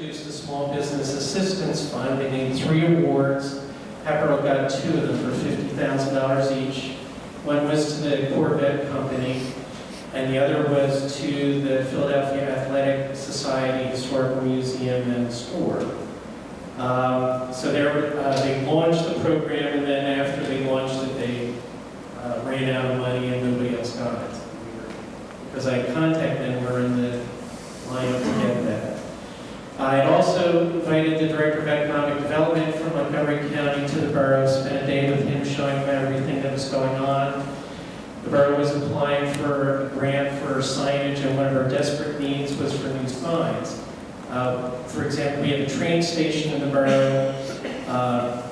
Introduced the Small Business Assistance Fund. They named 3 awards. Haverhill got 2 of them for $50,000 each. One was to the Corvette Company, and the other was to the Philadelphia Athletic Society, Historical Museum, and Store. So they launched the program, and then after they launched it, they ran out of money and nobody else got it. Because I contacted them, we're in the lineup to get that. I had also invited the Director of Economic Development from Montgomery County to the borough, spent a day with him showing him everything that was going on. The borough was applying for a grant for signage, and one of our desperate needs was for new signs. For example, we have a train station in the borough,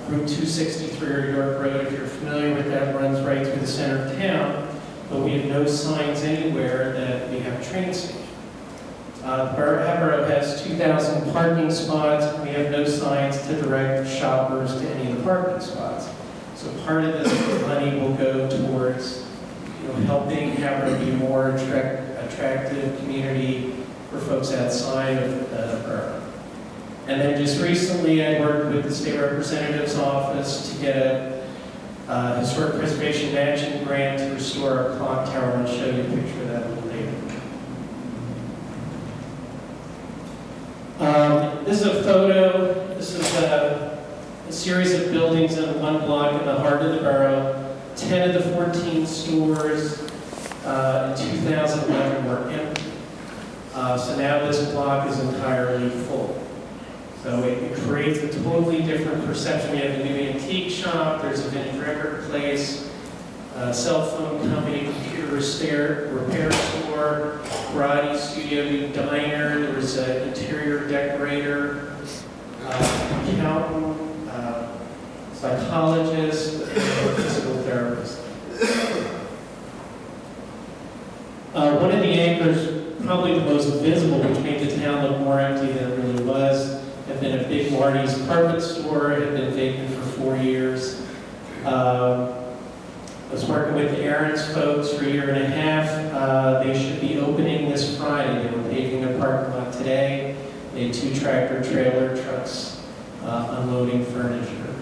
Route 263 or York Road, if you're familiar with that, runs right through the center of town, but we have no signs anywhere that we have a train station. Haverhill has 2,000 parking spots. We have no signs to direct shoppers to any of the parking spots. So part of this money will go towards helping Haverhill be a more attractive community for folks outside of the borough. And then just recently I worked with the State Representative's Office to get a historic preservation matching grant to restore our clock tower. I'll show you a picture of that a little later. This is a photo. This is a series of buildings in one block in the heart of the borough. 10 of the 14 stores in 2011 were empty. So now this block is entirely full. So it creates a totally different perception. We have a new antique shop, there's a vintage record place, a cell phone company, computer repair store, karate studio, new diner, there was an interior decorator, accountant, psychologist, and physical therapist. One of the anchors, probably the most visible, which made the town look more empty than it really was, had been a big Marty's carpet store. It had been vacant for 4 years. I was working with the Aaron's folks for a year and a half. They should be opening this Friday. They were paving their parking lot today. They had 2 tractor trailer trucks unloading furniture.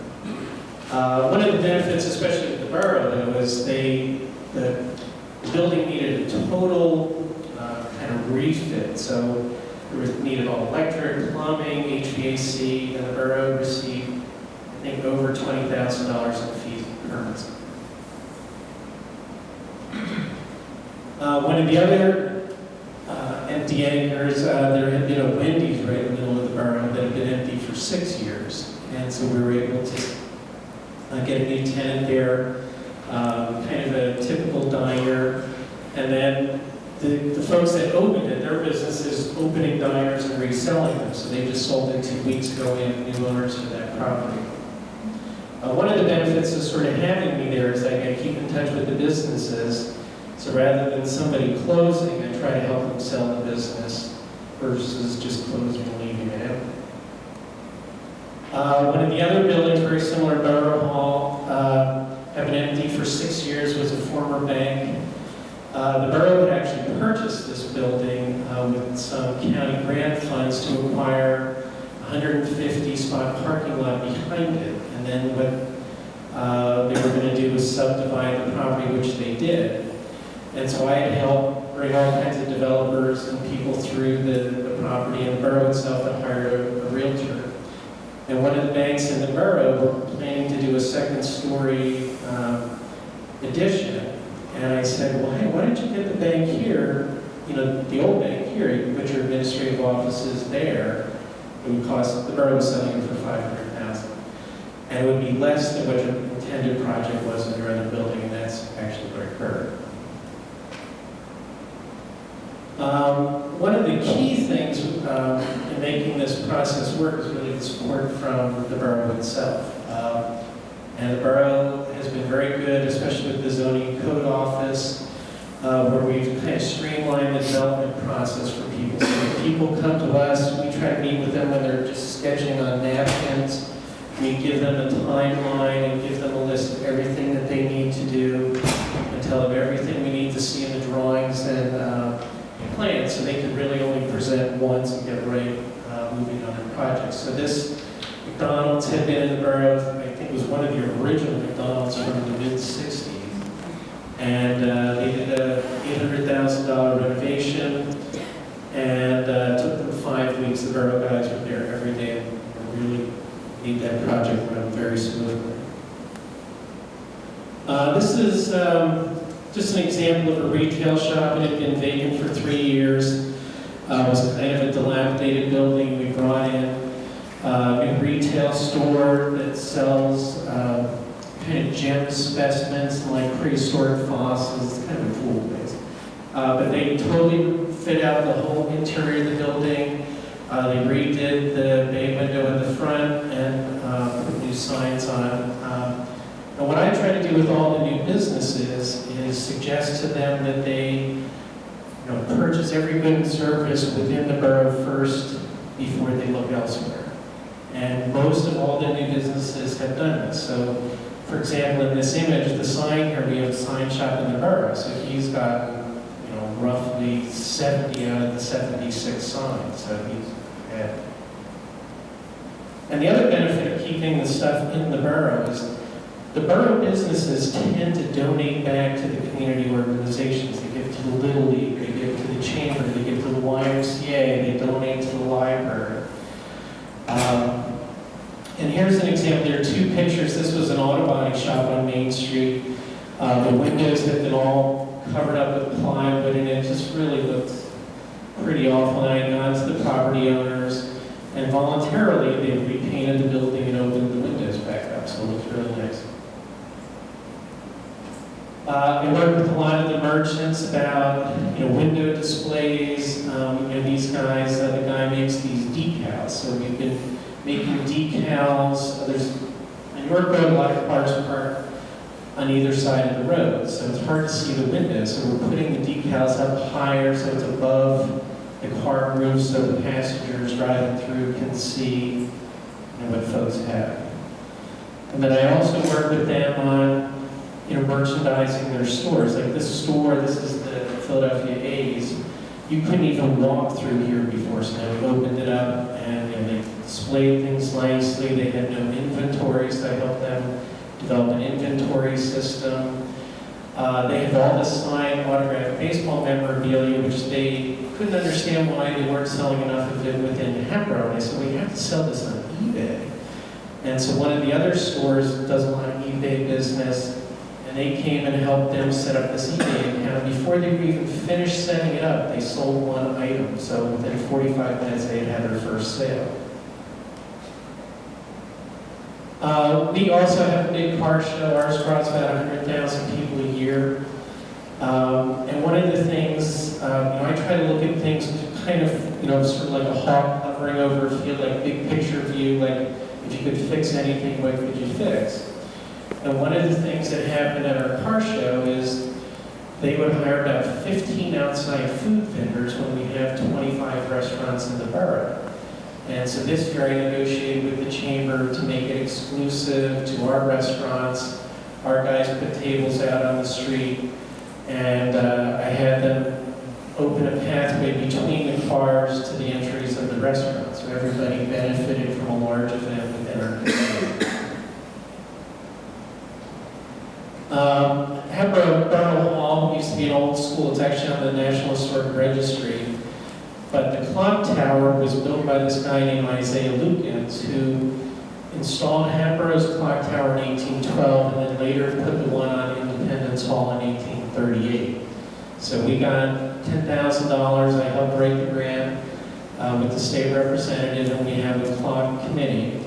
One of the benefits, especially with the borough, though, is the building needed a total kind of refit. So it needed all electric, plumbing, HVAC, and the borough received, I think, over $20,000 in fees and permits. One of the other empty anchors, there had been a Wendy's right in the middle of the borough that had been empty for 6 years. And so we were able to get a new tenant there, kind of a typical diner. And then the folks that opened it, their business is opening diners and reselling them. So they just sold it 2 weeks ago. We have new owners for that property. One of the benefits of sort of having me there is I can keep in touch with the businesses. So rather than somebody closing, I try to help them sell the business versus just closing and leaving it empty. One of the other buildings, very similar to Borough Hall, have been empty for 6 years, was a former bank. The borough had actually purchased this building with some county grant funds to acquire 150 spot parking lot behind it. And then what they were going to do was subdivide the property, which they did. And so I had helped bring all kinds of developers and people through the property, and the borough itself had hired a realtor. And one of the banks in the borough were planning to do a second-story addition. And I said, well, hey, why don't you get the bank here, the old bank here, you can put your administrative offices there. It would cost, the borough was selling it for $500,000. And it would be less than what your intended project was in your other building, and that's actually what occurred. One of the key things in making this process work is really the support from the borough itself. And the borough has been very good, especially with the zoning code office, where we've kind of streamlined the development process for people. So when people come to us, we try to meet with them when they're just sketching on napkins. We give them a timeline and give them a list of everything that they need to do and tell them everything we need to see in the drawings and plans, so they can really only present once and get right moving on projects. So this McDonald's had been in the borough, I think it was one of the original McDonald's from the mid-60s. And they did a $800,000 renovation, and it took them 5 weeks. The borough guys were there every day and really made that project run very smoothly. This is just an example of a retail shop. It had been vacant for 3 years. It was kind of a dilapidated building. We brought in a retail store that sells kind of gem specimens and like prehistoric fossils. It's kind of a cool place. But they totally fit out the whole interior of the building. They redid the bay window in the front and put new signs on. And what I try to do with all the new businesses is suggest to them that they purchase every good and service within the borough first before they look elsewhere. And most of all the new businesses have done this. So, for example, in this image, the sign here, we have a sign shop in the borough. So he's got roughly 70 out of the 76 signs. So he's ahead. And the other benefit of keeping the stuff in the borough is the borough businesses tend to donate back to the community organizations. They give to the Little League, they give to the Chamber, they give to the YMCA, they donate to the library. And here's an example. There are two pictures. This was an auto body shop on Main Street. The windows have been all covered up with plywood, and it just really looked pretty awful. And I had gone to the property owners, and voluntarily they repainted the building and opened the windows back up, so it looks really nice. I worked with a lot of the merchants about window displays. These guys, the guy makes these decals, so we've been making decals. There's in York Road, a lot of cars park on either side of the road, so it's hard to see the windows. So we're putting the decals up higher, so it's above the car roof, so the passengers driving through can see what folks have. And then I also work with them on merchandising their stores. Like this store, this is the Philadelphia A's. You couldn't even walk through here before, so we opened it up and they displayed things nicely. They had no inventory, so I helped them develop an inventory system. They have all this signed autographed baseball memorabilia, which they couldn't understand why they weren't selling enough of it within Hepro. And I said, well, you have to sell this on eBay. And so one of the other stores does a lot of eBay business, and they came and helped them set up this eBay account. Before they were even finished setting it up, they sold one item. So within 45 minutes, they had their first sale. We also have a big car show. Ours draws about 100,000 people a year. And one of the things, I try to look at things kind of, sort of like a hawk hovering over a field, like big picture view, like if you could fix anything, what could you fix? And one of the things that happened at our car show is they would hire about 15 outside food vendors when we have 25 restaurants in the borough. And so this year I negotiated with the chamber to make it exclusive to our restaurants. Our guys put tables out on the street, and I had them open a pathway between the cars to the entries of the restaurant. So everybody benefited from a large event within our community. Borough Hall used to be an old school. It's actually on the National Historic Registry. But the clock tower was built by this guy named Isaiah Lukens, who installed Happero's clock tower in 1812 and then later put the one on Independence Hall in 1838. So we got $10,000. I helped write the grant with the state representative, and we have a clock committee.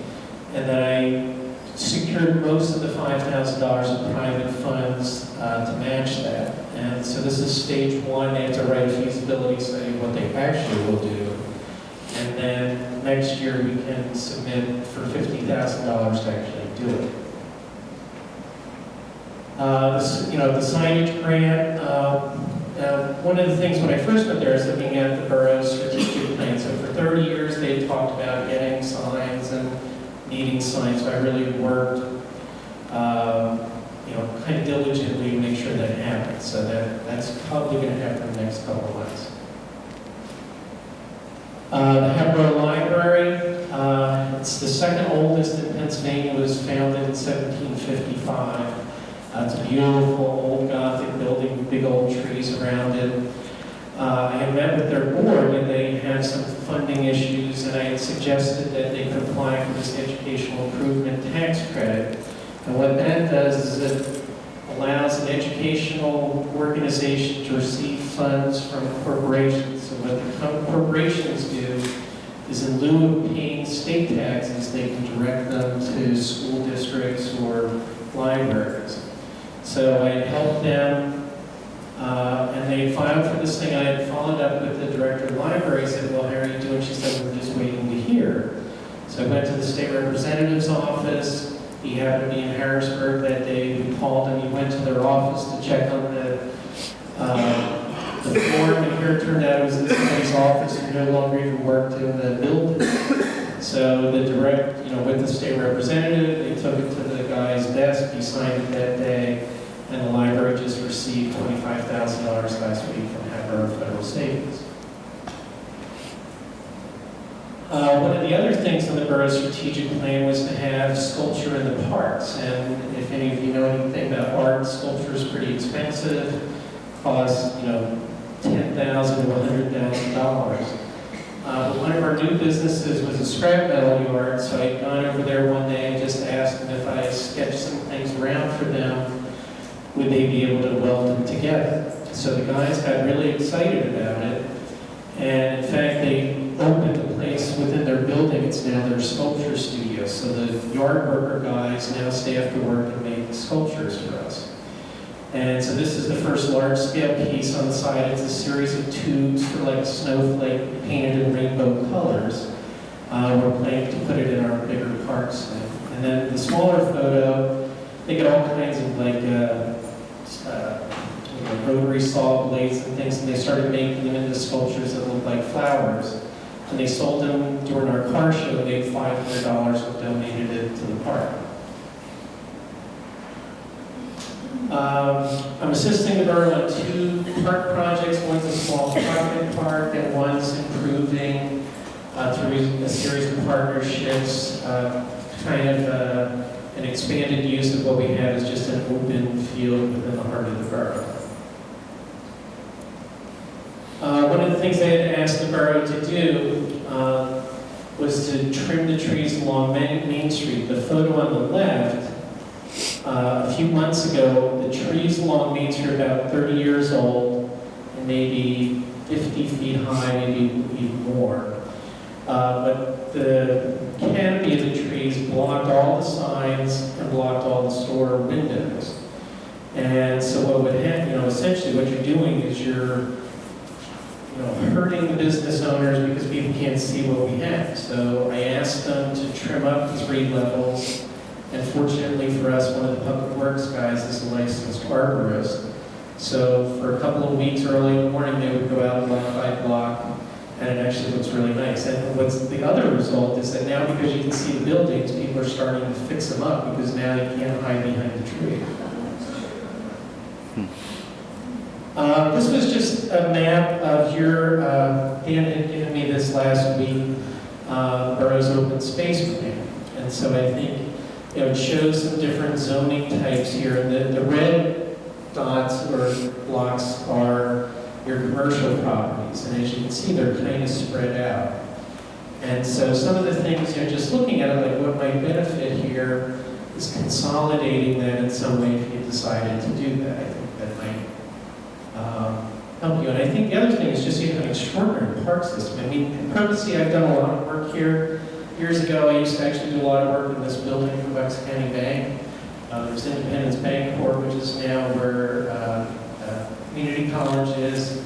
And then I secured most of the $5,000 of private funds to match that. And so this is stage one. They have to write a feasibility study of what they actually will do. And then next year we can submit for $50,000 to actually do it. The signage grant, one of the things when I first went there is looking at the borough's strategic plan. So for 30 years they talked about getting signs and needing signs, so I really worked kind of diligently to make sure that happens. So that's probably going to happen in the next couple of months. The Hepro Library, It's the second oldest in Pennsylvania. It was founded in 1755. It's a beautiful old Gothic building with big old trees around it. I had met with their board and they had some funding issues, and I had suggested that they could apply for this educational improvement tax credit. And what that does is it allows an educational organization to receive funds from corporations. So what the corporations do is, in lieu of paying state taxes, they can direct them to school districts or libraries. So I helped them, and they filed for this thing. I had followed up with the director of the library. I said, well, how are you doing? She said, we're just waiting to hear. So I went to the state representative's office. He happened to be in Harrisburg that day. We called him. He went to their office to check on the form, and here it turned out it was in somebody's office who no longer even worked in the building. So the with the state representative, they took it to the guy's desk. He signed it that day, and the library just received $25,000 last week from Hatboro Federal Savings. One of the other things on the borough's strategic plan was to have sculpture in the parks. And if any of you know anything about art, sculpture is pretty expensive. Costs, $10,000 to $100,000. But one of our new businesses was a scrap metal yard, so I'd gone over there one day and just asked them if I sketched some things around for them, would they be able to weld them together? So the guys got really excited about it, and in fact they opened a place within their building. It's now their sculpture studio, so the yard worker guys now stay after work and make sculptures for us. And so this is the first large-scale piece on the side. It's a series of tubes for like a snowflake painted in rainbow colors. We're planning to put it in our bigger parks now. And then the smaller photo, they get all kinds of like rotary saw blades and things, and they started making them into sculptures that look like flowers. And they sold them during our car show. They made $500 and donated it to the park. I'm assisting the borough on 2 park projects. One's a small pocket park, and one's improving through a series of partnerships, kind of an expanded use of what we have as just an open field within the heart of the borough. One of the things I had asked the borough to do was to trim the trees along Main Street. The photo on the left, a few months ago, the trees along Main Street are about 30 years old and maybe 50 feet high, maybe even more. But the canopy of the trees blocked all the signs and blocked all the store windows. And so what would happen, essentially what you're doing is you're hurting the business owners because people can't see what we have. So I asked them to trim up the 3 levels. And fortunately for us, one of the public works guys is a licensed arborist. So for a couple of weeks early in the morning, they would go out block by block, and it actually looks really nice. And what's the other result is that now, because you can see the buildings, people are starting to fix them up because now you can't hide behind the tree. This was just a map of Dan had given me this last week, borough's open space plan. And so I think it shows some different zoning types here. The red dots or blocks are your commercial properties, and as you can see, they're kind of spread out. And so some of the things, just looking at it, like what might benefit here is consolidating that in some way if you decided to do that. I think that might help you. And I think the other thing is just you have an extraordinary park system. I mean, in Perkasie, I've done a lot of work here. Years ago, I used to actually do a lot of work in this building for Bucks County Bank. There's Independence Bank Corp, which is now where Community College is.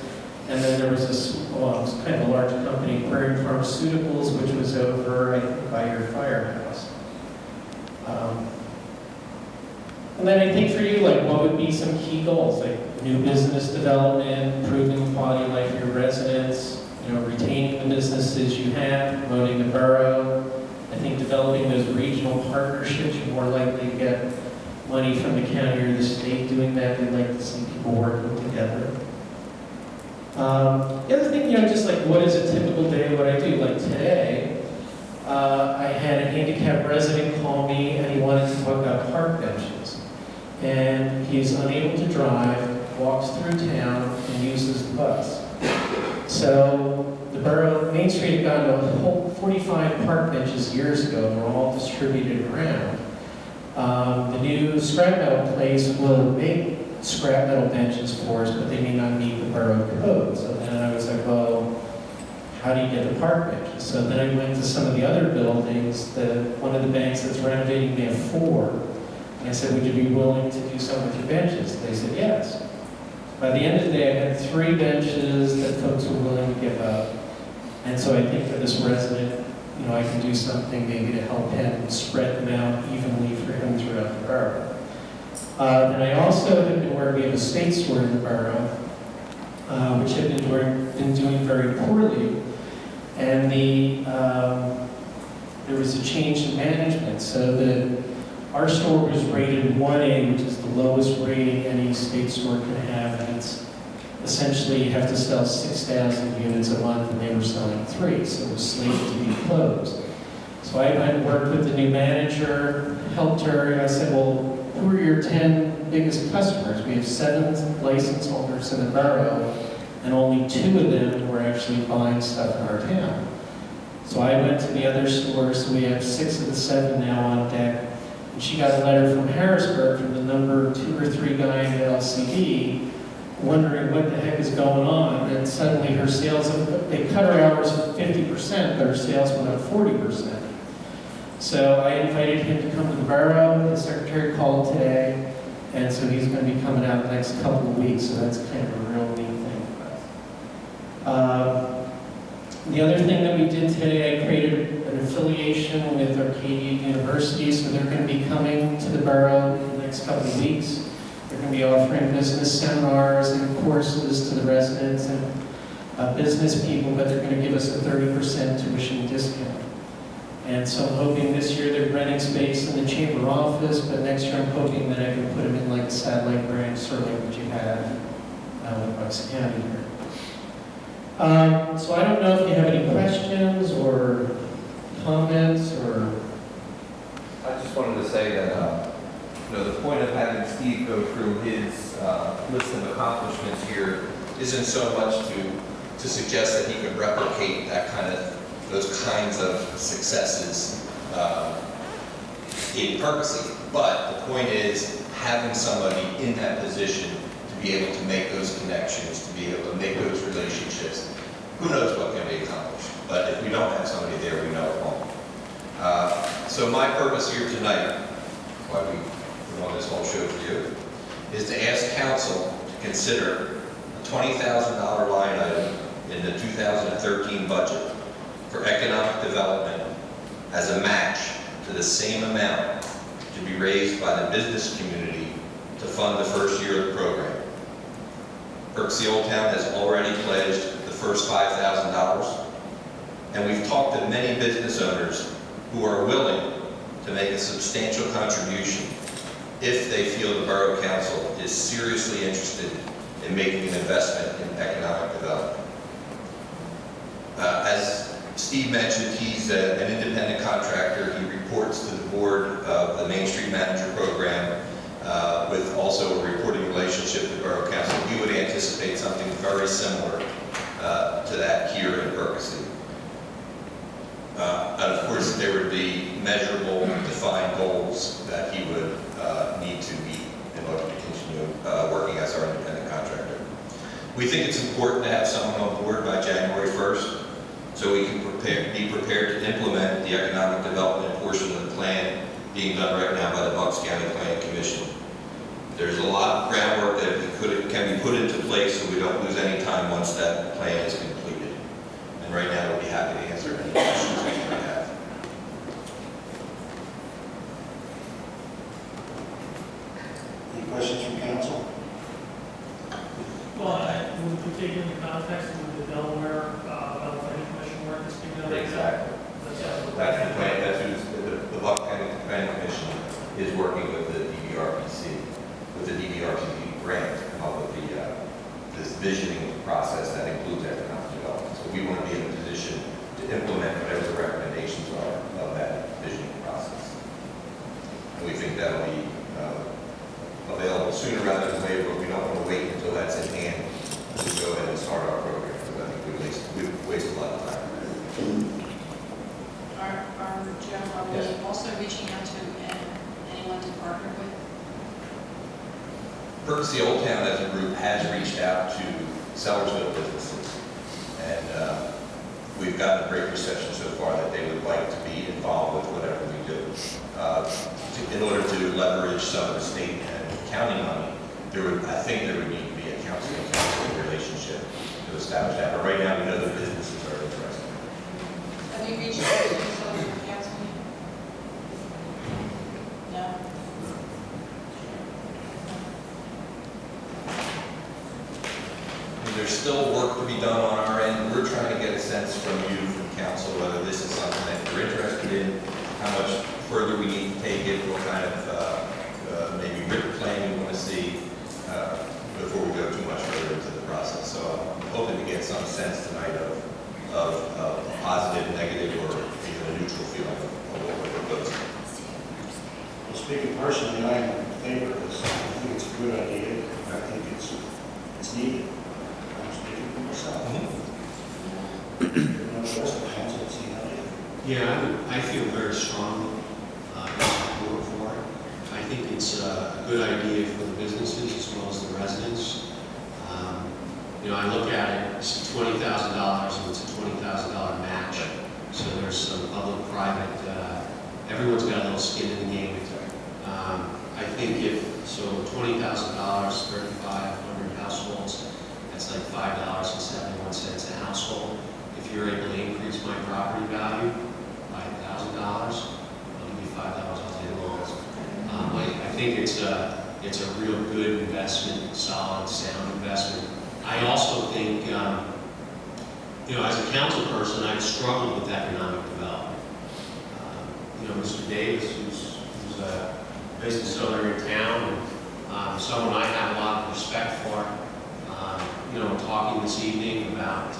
And then there was it was kind of a large company, Aquarium Pharmaceuticals, which was over, I think, by your firehouse. And then I think for you, like, what would be some key goals? Like new business development, improving the quality of life of your residents, retaining the businesses you have, promoting the borough. I think developing those regional partnerships, you're more likely to get money from the county or the state doing that. They'd like to see people working together. The other thing, just like what is a typical day of what I do? Like today, I had a handicapped resident call me and he wanted to talk about park benches. And he's unable to drive, walks through town, and uses the bus. So the borough, Main Street had gotten a whole 45 park benches years ago, and they're all distributed around. The new scrap metal place will make scrap metal benches for us, but they may not meet the borough code. So then I was like, well, how do you get the park benches? So then I went to some of the other buildings. One of the banks that's renovating, they have 4. And I said, would you be willing to do some with your benches? They said yes. By the end of the day, I had 3 benches that folks were willing to give up. And so I think for this resident, I can do something maybe to help him spread them out evenly for him throughout the borough. And I also have been where we have a state store in the borough, which had been doing very poorly. And there was a change in management. So our store was rated 1A, which is the lowest rating any state store can have, and it's essentially you have to sell 6,000 units a month, and they were selling 3, so it was slated to be closed. So I went and worked with the new manager, helped her, and I said, well, who are your 10 biggest customers? We have 7 license holders in the borough, and only 2 of them were actually buying stuff in our town. So I went to the other stores, so we have 6 of the 7 now on deck. And she got a letter from Harrisburg from the number 2 or 3 guy in the LCD, wondering what the heck is going on. And suddenly her sales, they cut her hours 50%, but her sales went up 40%. So I invited him to come to the borough. His secretary called today, and so he's going to be coming out the next couple of weeks. So that's kind of a real neat thing for us. The other thing that we did today, I created an affiliation with Arcadia University, so they're going to be coming to the borough in the next couple of weeks. They're going to be offering business seminars and courses to the residents and business people, but they're going to give us a 30% tuition discount. And so I'm hoping this year they're renting space in the chamber office, but next year I'm hoping that I can put them in like a satellite branch, sort of like what you have with Bucks County here. So I don't know if you have any questions or comments or... I just wanted to say that, the point of having Steve go through his list of accomplishments here isn't so much to suggest that he could replicate those kinds of successes in Perkasie. But the point is having somebody in that position to be able to make those connections, to be able to make those relationships. Who knows what can be accomplished? But if we don't have somebody there, we know it won't. So my purpose here tonight, why we run this whole show for you, is to ask council to consider a $20,000 line item in the 2013 budget for economic development as a match to the same amount to be raised by the business community to fund the first year of the program. Perkasie Old Town has already pledged the first $5,000, and we've talked to many business owners who are willing to make a substantial contribution if they feel the Borough Council is seriously interested in making an investment in economic development. As Steve mentioned, he's an independent contractor. He reports to the board of the Main Street Manager Program with also a reporting relationship with Borough Council. We would anticipate something very similar to that here in Perkasie. And of course, there would be measurable, defined goals that he would need to meet in order to continue working as our independent contractor. We think it's important to have someone on board by January 1st so we can be prepared to implement the economic development portion of the plan being done right now by the Bucks County Planning Commission. There's a lot of groundwork that can be put into place so we don't lose any time once that plan is completed. And right now, we'll be happy to answer any questions that you might have. Any questions from council? Well, would you take into context with the Delaware Planning Commission work that's being done? Exactly. That's the plan. That's who's the Bucks County Planning Commission is working with the DVRPC, with the DVRPC grant to come up with this visioning process that includes economic development. So we want to be in a position to implement whatever the recommendations are Were Yes. you also reaching out to anyone to partner with? Perkasie Old Town as a group has reached out to Sellersville businesses, and we've gotten a great reception so far that they would like to be involved with whatever we do. In order to leverage some of the state and county money, I think there would need to be a counseling relationship to establish that. But right now, we know the businesses are interested. Have you reached out to someone from council? No? And there's still work to be done on our end. We're trying to get a sense from you, from council, whether this is something that you're interested in, how much further we need to take it, what kind of maybe written plan we want to see before we go too much further into the process. So I'm hoping to get some sense tonight of positive, negative, or even a neutral feeling of what we're proposing. Well, speaking personally, I am in favor of this. I think it's a good idea. I think it's needed. I'm speaking for myself. The rest of the council, let's see how they do. Yeah, I feel very strongly in support for it. I think it's a good idea for the businesses as well as the residents. I look at it, it's $20,000 and it's a $20,000 match. So there's some public-private, everyone's got a little skin in the game. I think $20,000, 3,500 households, that's like $5.71 a household. If you're able to increase my property value by $1,000, I'll give you $5 all day long. I think it's a real good investment, solid, sound investment. I also think, as a council person, I've struggled with economic development. Mr. Davis, who's a business owner in town, and someone I have a lot of respect for, talking this evening about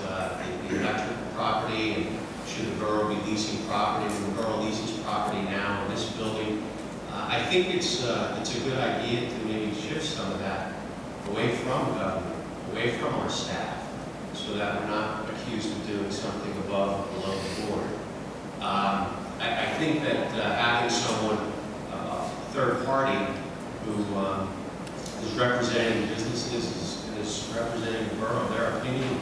the electrical property and should the borough be leasing property, and the borough leases property now in this building. I think it's a good idea to maybe shift some of that away from government, away from our staff, so that we're not accused of doing something above or below the board. I think that having someone, a third party, who is representing businesses and is representing the borough, their opinion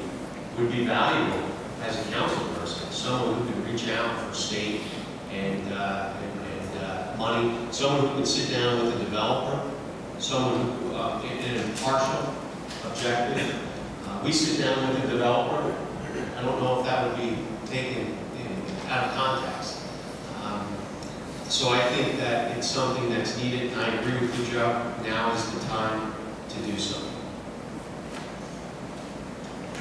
would be valuable as a council person. Someone who can reach out for state and money, someone who can sit down with a developer, someone who, in an impartial, objective. We sit down with a developer. I don't know if that would be taken out of context. So I think that it's something that's needed, and I agree with you, Joe. Now is the time to do so.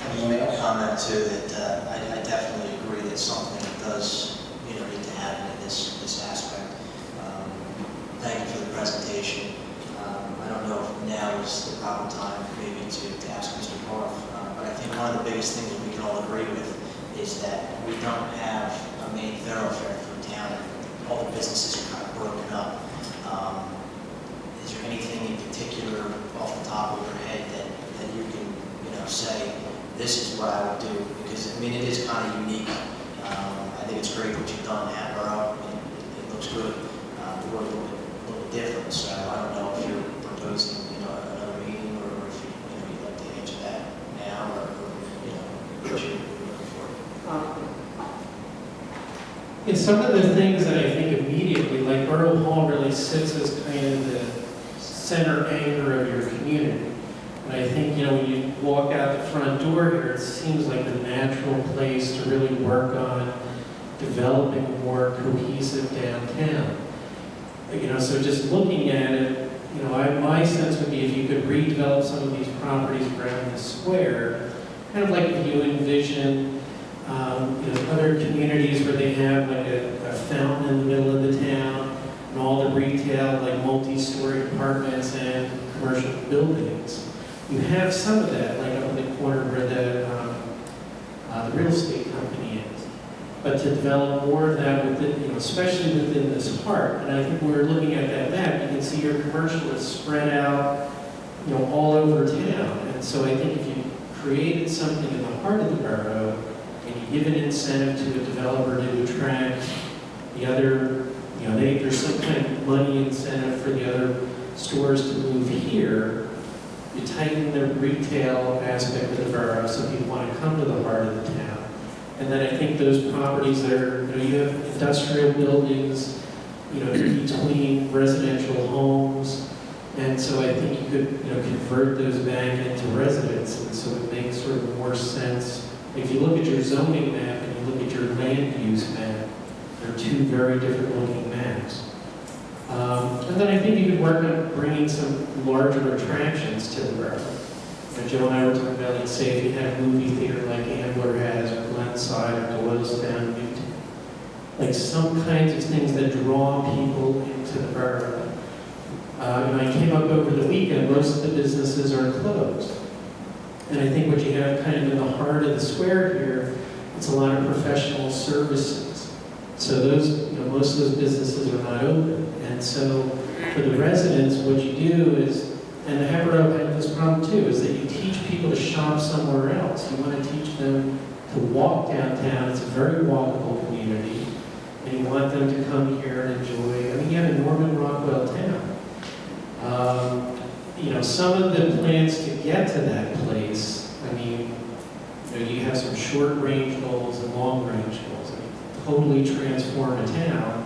Let me make a comment too that I definitely agree that something does need to happen in this aspect. Thank you for the presentation. I don't know if now is the proper time maybe to ask Mr. Parth, but I think one of the biggest things that we can all agree with is that we don't have a main thoroughfare through town. All the businesses are kind of broken up. Is there anything in particular off the top of your head that you can say, this is what I would do? Because it is kind of unique. I think it's great what you've done at Borough. It looks good. We're a little bit different, so I don't know if you're proposing another meeting, or if you'd like to answer that now, or what you're looking for. Some of the things that I think immediately, like Borough Hall really sits as kind of the center anchor of your community. And I think, when you walk out the front door here, it seems like the natural place to really work on developing a more cohesive downtown. So just looking at it, my sense would be if you could redevelop some of these properties around the square, kind of like if you envision other communities where they have like a fountain in the middle of the town, and all the retail, like multi-story apartments and commercial buildings. You have some of that, like up in the corner where the real estate company is. But to develop more of that within, especially within this heart, and I think we're looking at that map, you can see your commercial is spread out, all over town. And so I think if you created something in the heart of the borough, and you give an incentive to a developer to attract the other if there's some kind of money incentive for the other stores to move here, you tighten the retail aspect of the borough so people want to come to the heart of the town. And then I think those properties that are, you have industrial buildings, between residential homes, and so I think you could, convert those back into residences, so it makes sort of more sense. If you look at your zoning map and you look at your land use map, they're two very different looking maps. And then I think you could work on bringing some larger attractions to the borough. Joe and I were talking about, let's say, if you had a movie theater like Ambler has, or Glenside, or Doylestown, Newton, like some kinds of things that draw people into the borough. I came up over the weekend, most of the businesses are closed. And I think what you have kind of in the heart of the square here, it's a lot of professional services. So those, most of those businesses are not open. And so for the residents, what you do is, and the Hebron had this problem too, is that you teach people to shop somewhere else. You want to teach them to walk downtown. It's a very walkable community. And you want them to come here and enjoy. I mean, you have a Norman Rockwell town. Some of the plans to get to that place, I mean, you have some short-range goals and long-range goals. I mean, totally transform a town.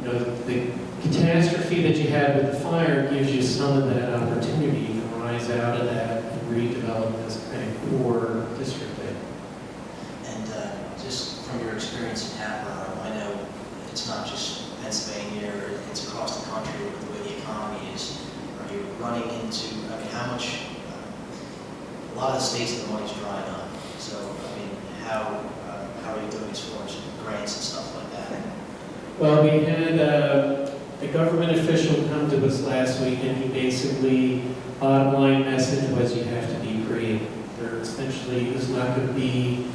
The catastrophe that you had with the fire gives you some of that opportunity to rise out of that and redevelop this kind of core district there. And just from your experience in Hatboro, I know it's not just Pennsylvania, or it's across the country with the way the economy is. Are you running into, how much, a lot of the states, the money's drying up. So, how are you doing as far as grants and stuff like that? Well, we had a government official come to us last week, and he basically, bottom line message was you have to be creative. There essentially is not going to be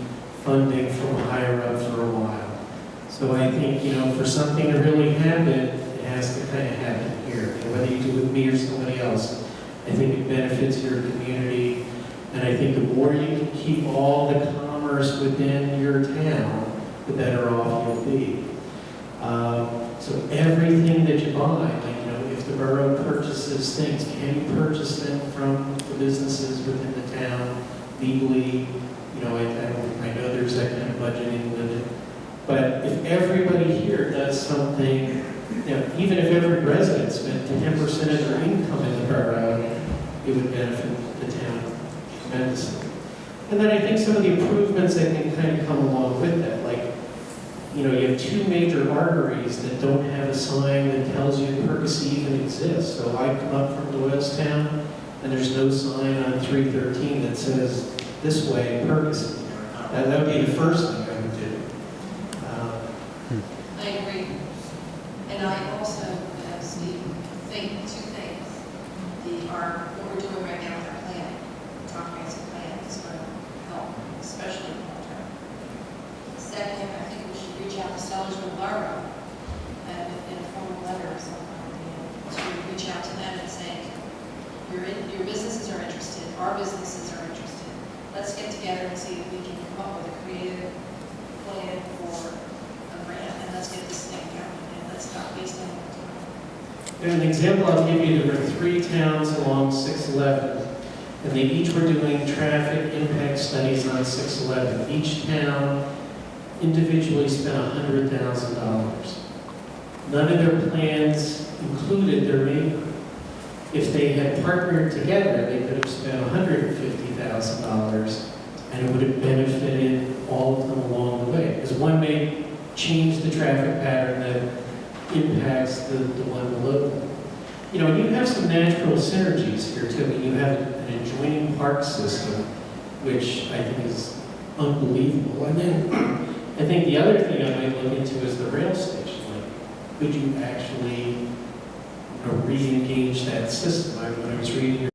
funding from higher up for a while. So I think, for something to really happen, it has to kind of happen here. Whether you do it with me or somebody else, I think it benefits your community. And I think the more you can keep all the commerce within your town, the better off you'll be. So everything that you buy, if the borough purchases things, can you purchase them from the businesses within the town legally? I know there's that kind of budgeting limit. But if everybody here does something, even if every resident spent 10% of their income in the borough, it would benefit the town tremendously. And then I think some of the improvements that can kind of come along with that, like, you have two major arteries that don't have a sign that tells you Perkasie even exists. So I come up from Doylestown, and there's no sign on 313 that says, this way, Perkasie. That would be the first thing I would do. I agree. And I also, Steve, think two things. What we're doing right now with our planning, comprehensive plan is going to help, especially in the term. Second, I think we should reach out to Sellersville Borough in a formal letter or something, to reach out to them and say, your businesses are interested, our businesses are interested. Let's get together and see if we can come up with a creative plan for a grant, and let's get this thing going, and let's not waste any more time. And an example I'll give you, there were 3 towns along 611, and they each were doing traffic impact studies on 611. Each town individually spent $100,000. None of their plans included their neighbor. If they had partnered together, they could have spent $150,000, and it would have benefited all of them along the way. Because one may change the traffic pattern that impacts the one below them. And you have some natural synergies here too. I mean, you have an adjoining park system, which I think is unbelievable. And then I think the other thing I might look into is the rail station. Like, could you actually re-engage that system? When I was reading your